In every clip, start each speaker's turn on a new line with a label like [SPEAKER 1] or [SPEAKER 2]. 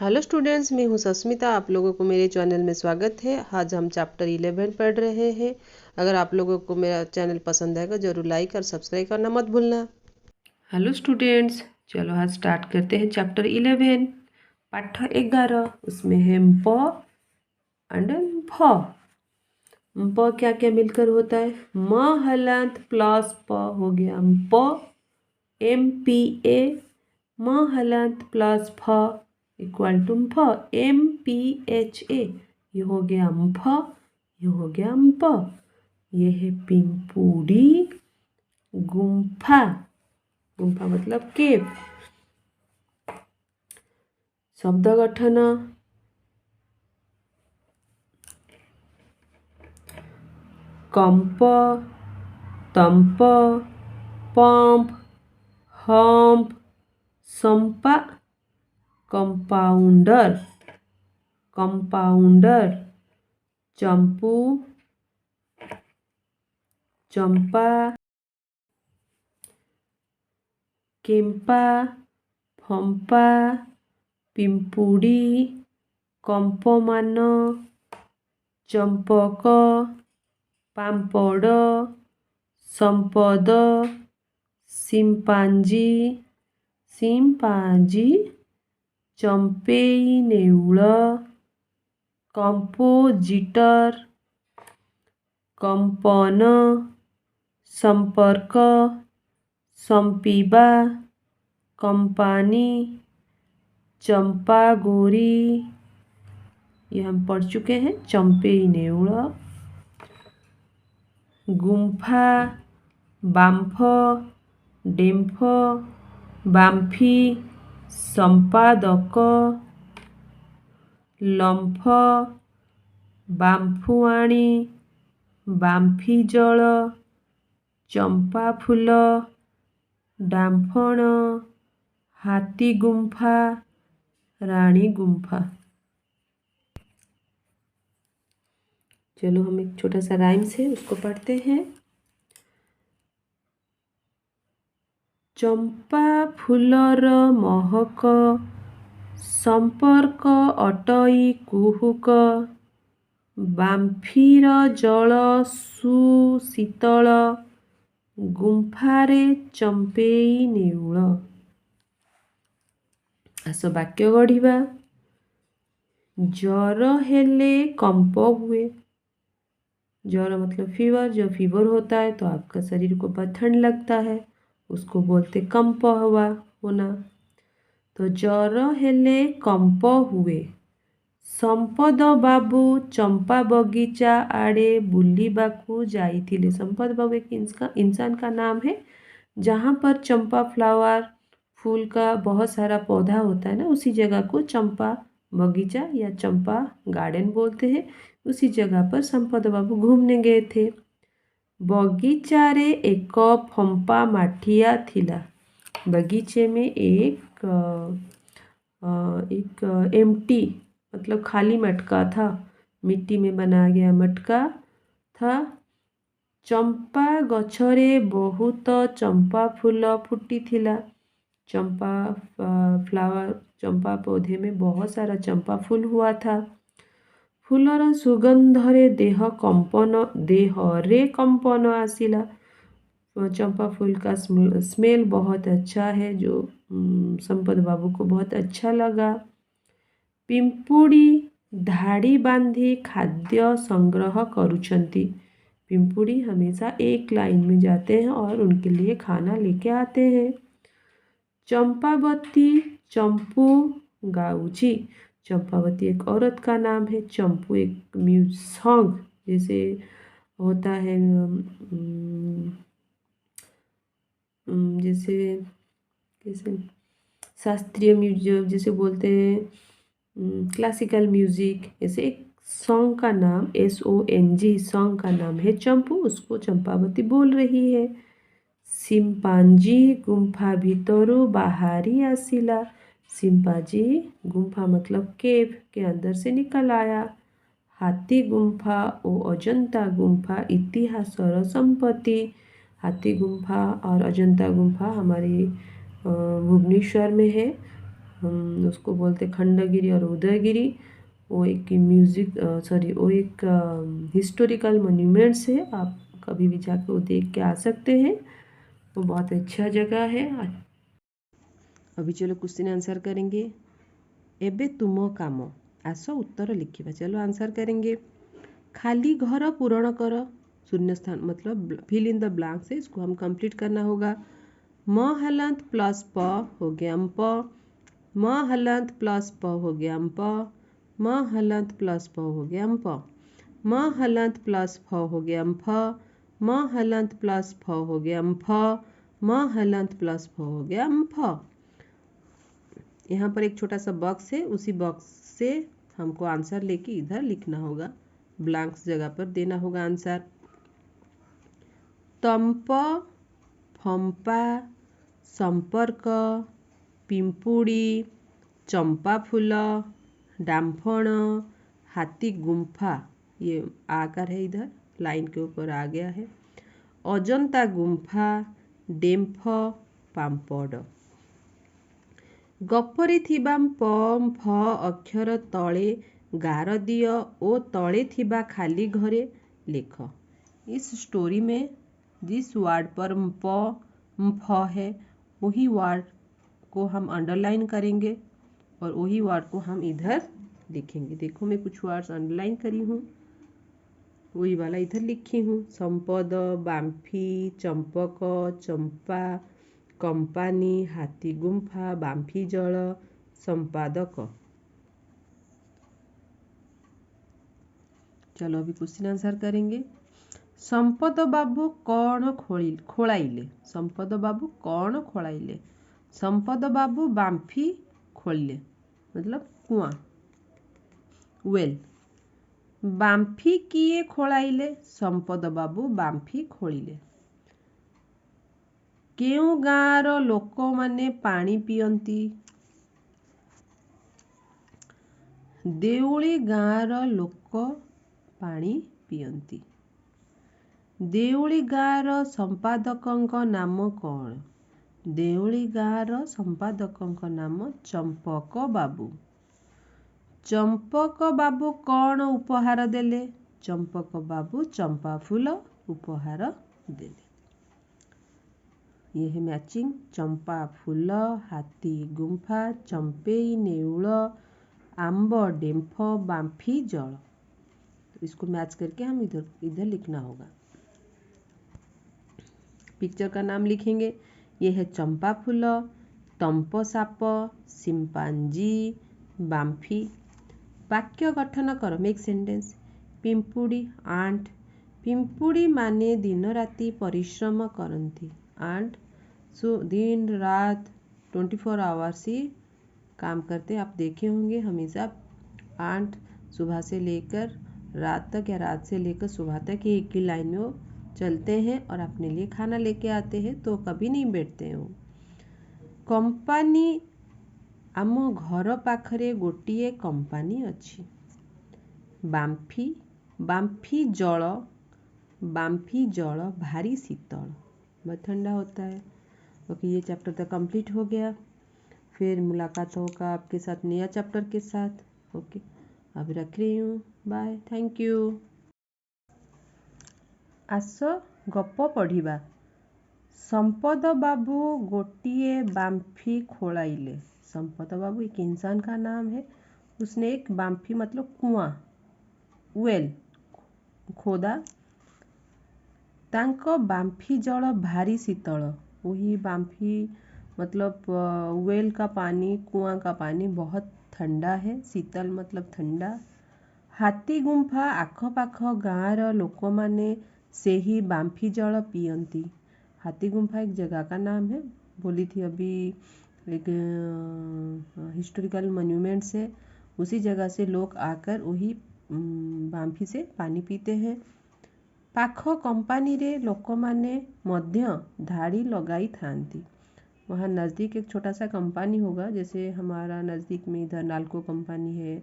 [SPEAKER 1] Hello students, मैं हूं सस्मिता। आप लोगों को मेरे चैनल में स्वागत है। आज हम चैप्टर 11 पढ़ रहे हैं। अगर आप लोगों को मेरा चैनल पसंद आएगा जरूर लाइक और सब्सक्राइब करना मत भूलना। हेलो स्टूडेंट्स, चलो आज स्टार्ट करते हैं चैप्टर 11 पाठ 11। उसमें है प एंड भ। प क्या क्या मिलकर होता है? म हलंत प्लस प हो गया प। MPA म हलंत प्लस फ इक्वल टू फ। MPHA ये हो गया फ, ये हो गया प। ये है पिंपुड़ी गुम्फा। गुम्फा मतलब केव। शब्द गठन कंप, तंप, पंप, हम्प, संपा, कंपाउंडर, कंपाउंडर, चंपू, चंपा, केम्पा, फंपा, पिंपुड़ी, कंपमान, चंपक, पांपड़, संपद, शिंपांजी, शिंपांजी, चंपेई नेउल, कंपोजिटर, कंपन, संपर्क, संपीबा, कंपानी, चंपा गोरी, ये हम पढ़ चुके हैं। चंपेई नेउल, गुम्फा, बाम्फ, डेम्फ, बाम्फी, संपादक, लम्फ, बाम्फुआणी, बाम्फी जल, चंपा फूल, डांफण, हाथी गुम्फा, रानी गुम्फा। चलो हम एक छोटा सा राइम्स है उसको पढ़ते हैं। चंपा फूलर महक संपर्क अटई कुहुक, बाम्फीर जल सुशीतल, गुम्फारे चंपेई नेउल। आस वाक्य गढ़िबा। ज्वर हेले कंप हुए। ज्वर मतलब फीवर। जब फीवर होता है तो आपका शरीर को बहुत ठंड लगता है, उसको बोलते कंप हुआ होना। तो ज्वर हेले कंप हुए। संपद बाबू चंपा बगीचा आड़े बुलिबाकू जाइथिले। संपद बाबू एक इंसान का नाम है। जहाँ पर चंपा फ्लावर फूल का बहुत सारा पौधा होता है ना, उसी जगह को चंपा बगीचा या चंपा गार्डन बोलते हैं। उसी जगह पर संपद बाबू घूमने गए थे। बगीचारे एक फंपा माठिया थिला। बगीचे में एक एम्प्टी मतलब खाली मटका था, मिट्टी में बनाया गया मटका था। चंपा गछरे बहुत चंपा फूल फुटी थिला। चंपा फ्लावर चंपा पौधे में बहुत सारा चंपा फूल हुआ था। फूलर सुगंधरे देहरे कंपन आसिला। चंपा फूल का स्मेल बहुत अच्छा है, जो संपद बाबू को बहुत अच्छा लगा। पिंपुड़ी धाड़ी बांधी खाद्य संग्रह करुछंती। पिंपुड़ी हमेशा एक लाइन में जाते हैं और उनके लिए खाना लेके आते हैं। चंपावती चंपू गाउची। चंपावती एक औरत का नाम है। चंपू एक सॉन्ग जैसे होता है, जैसे कैसे शास्त्रीय म्यूजिक जैसे बोलते हैं, क्लासिकल म्यूजिक। ऐसे एक सॉन्ग का नाम SONG सॉन्ग का नाम है चंपू, उसको चंपावती बोल रही है। शिंपांजी गुम्फा भीतरू बाहरी आसिला। शिंपांजी गुम्फा मतलब केव के अंदर से निकल आया। हाथी गुम्फा ओ अजंता गुम्फा इतिहासर संपत्ति। हाथी गुम्फा और अजंता गुम्फा हमारे भुवनेश्वर में है। हम उसको बोलते खंडगिरी और उदयगिरी। वो एक म्यूज़िक वो एक हिस्टोरिकल मोन्यूमेंट्स है। आप कभी भी जाकर वो देख के आ सकते हैं। वो बहुत अच्छा जगह है। अभी चलो क्वेश्चन आंसर करेंगे। एबे तुम काम आस उत्तर लिखिबा। चलो आंसर करेंगे। खाली घर पूरण कर, शून्य स्थान मतलब फिल इन द ब्लैंक्स है, इसको हम कंप्लीट करना होगा। म हलंत प्लस प हो गया प, म हलंत प्लस प हो गया प, म हलंत प्लस प हो गया प, म हलंत प्लस फ हो गया फ, म हलंत प्लस फ हो गया फ, म हलंत प्लस फ हो गया फ। यहाँ पर एक छोटा सा बॉक्स है, उसी बॉक्स से हमको आंसर लेके इधर लिखना होगा, ब्लैंक्स जगह पर देना होगा आंसर। तंप, फंपा, संपर्क, पिंपुड़ी, चंपा फूल, डाम्फण, हाथी गुम्फा, ये आकार है इधर लाइन के ऊपर आ गया है। अजंता गुम्फा, डेम्फ, पाम्पड़। गपरी थिबा प फ अक्षर तले गार दियो ओ तले थिबा खाली घरे लेख। इस स्टोरी में जिस वर्ड पर प फ है वही वर्ड को हम अंडरलाइन करेंगे और वही वर्ड को हम इधर लिखेंगे। देखो मैं कुछ वर्ड्स अंडरलाइन करी हूँ, वही वाला इधर लिखी हूँ। संपद, बाम्फी, चंपक, चंपा, कंपानी, हाथी गुम्फा, बाम्फी जल, संपादक। चलो अभी क्वेश्चन आंसर करेंगे। संपद बाबू कौन खोलाइले, संपद बाबू कौन खोलाइले, संपद बाबू बाम्फी खोलिले मतलब कुआं, वेल। बाम्फी किए खोलाइले, संपद बाबू बाम्फी खोलिले। केउ गाँर लोक माने पानी पियंती, देउली गाँर लोक पानी पियंती। देउली गाँर संपादकଙ୍କ नाम कौन, देउली गाँर संपादकଙ୍କ नाम चंपक बाबू। चंपक बाबू कौन उपहार देले, चंपक बाबू चंपा फूल उपहार देले। ये है मैचिंग। चंपा फूल, हाथी गुम्फा, चंपेई नेउल, आंब डेम्फ, बाम्फी जल। तो इसको मैच करके हम इधर लिखना होगा। पिक्चर का नाम लिखेंगे। ये है चंपा फूल, तंप साप, सिंपांजी, बाम्फी। वाक्य गठन कर, मेक सेंटेंस। पिंपुड़ी आंट, पिंपुड़ी माने दिन राति परिश्रम करती। आंट दिन रात 24 आवर्स ही काम करते। आप देखे होंगे हमेशा आंट सुबह से लेकर रात तक या रात से लेकर सुबह तक एक ही लाइन में वो चलते हैं और अपने लिए खाना लेके आते हैं, तो कभी नहीं बैठते हैं वो। कंपानी, आम घर पाखरे गोटिए कंपानी अच्छी। बाम्फी, बाम्फी जल, बाम्फी जल भारी शीतल, बहुत ठंडा होता है। ओके, ये चैप्टर तक कंप्लीट हो गया। फिर मुलाकात होगा आपके साथ नया चैप्टर के साथ। ओके, अभी रख रही हूँ, बाय, थैंक यू। आस गप पढ़िबा। संपद बाबू गोटिए बाम्फी खोलाइले। संपद बाबू एक इंसान का नाम है, उसने एक बाम्फी मतलब कुआं, वेल खोदा। तांको बाम्फी जल भारी शीतल, वही बाम्फी मतलब वेल का पानी, कुआं का पानी बहुत ठंडा है। शीतल मतलब ठंडा। हाथी गुम्फा आखपाख गाँर लोक माने से ही बाम्फी जल पियंती। हाथी गुम्फा एक जगह का नाम है, बोली थी अभी, एक हिस्टोरिकल मॉन्यूमेंट्स है, उसी जगह से लोग आकर वही बाम्फी से पानी पीते हैं। पाख कंपानी रे लोक माने मध्य धाड़ी लगाई थांती। वहाँ नज़दीक एक छोटा सा कंपनी होगा, जैसे हमारा नज़दीक में इधर नालको कंपनी है,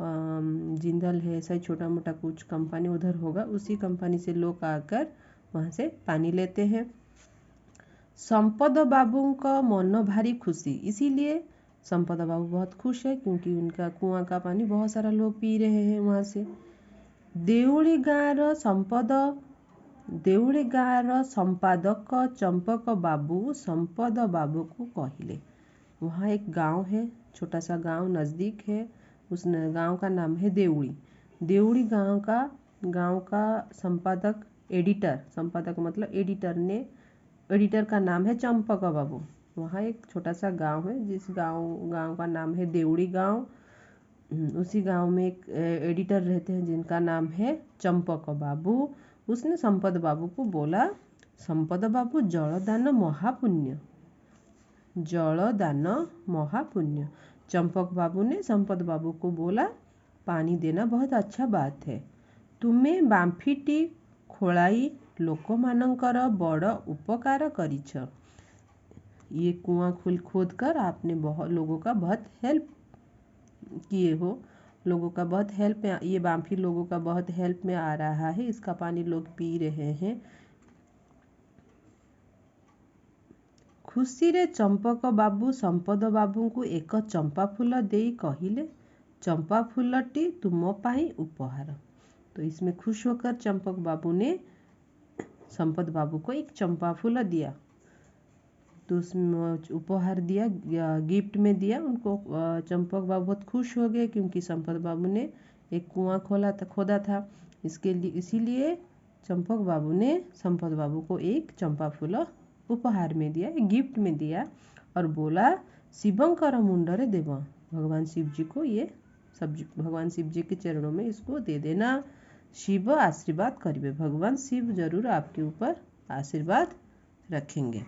[SPEAKER 1] जिंदल है, ऐसा ही छोटा मोटा कुछ कंपनी उधर होगा, उसी कंपनी से लोग आकर वहाँ से पानी लेते हैं। संपद बाबू का मन भारी खुशी, इसीलिए संपदा बाबू बहुत खुश है क्योंकि उनका कुआं का पानी बहुत सारा लोग पी रहे हैं वहाँ से। देउड़ी गाँवर संपादक चंपक बाबू संपद बाबू को कहले। वहाँ एक गांव है, छोटा सा गांव नज़दीक है। उस गांव का नाम है देउड़ी। देउड़ी गांव का संपादक संपादक मतलब एडिटर का नाम है चंपक बाबू। वहाँ एक छोटा सा गांव है जिस गांव का नाम है देउड़ी गांव। उसी गांव में एक एडिटर रहते हैं जिनका नाम है चंपक बाबू। उसने संपद बाबू को बोला, संपद बाबू जलदान महापुण्य। चंपक बाबू ने संपद बाबू को बोला, पानी देना बहुत अच्छा बात है। तुमे बांफीटी खोलाई लोक मानकर बड़ उपकार करिछ। ये कुआं खोद कर आपने बहुत लोगों का बहुत हेल्प किए हो। लोगों का बहुत हेल्प में, ये बांफी लोगों का बहुत हेल्प में आ रहा है। इसका पानी लोग पी रहे हैं। खुशी रे चंपक बाबू संपद बाबू को एक चंपा फूल देई कहिले, चंपा फूलटी तुम पाई उपहार। तो इसमें खुश होकर चंपक बाबू ने संपद बाबू को एक चंपा फूल दिया। तो उसमें उपहार दिया, गिफ्ट में दिया उनको। चंपक बाबू बहुत खुश हो गए क्योंकि संपद बाबू ने एक कुआं खोदा था। इसीलिए चंपक बाबू ने संपद बाबू को एक चंपा फूल उपहार में दिया, एक गिफ्ट में दिया और बोला, शिवंकर मुंडरे देव। भगवान शिव जी को ये भगवान शिव जी के चरणों में इसको दे देना। शिव आशीर्वाद करिए। भगवान शिव जरूर आपके ऊपर आशीर्वाद रखेंगे।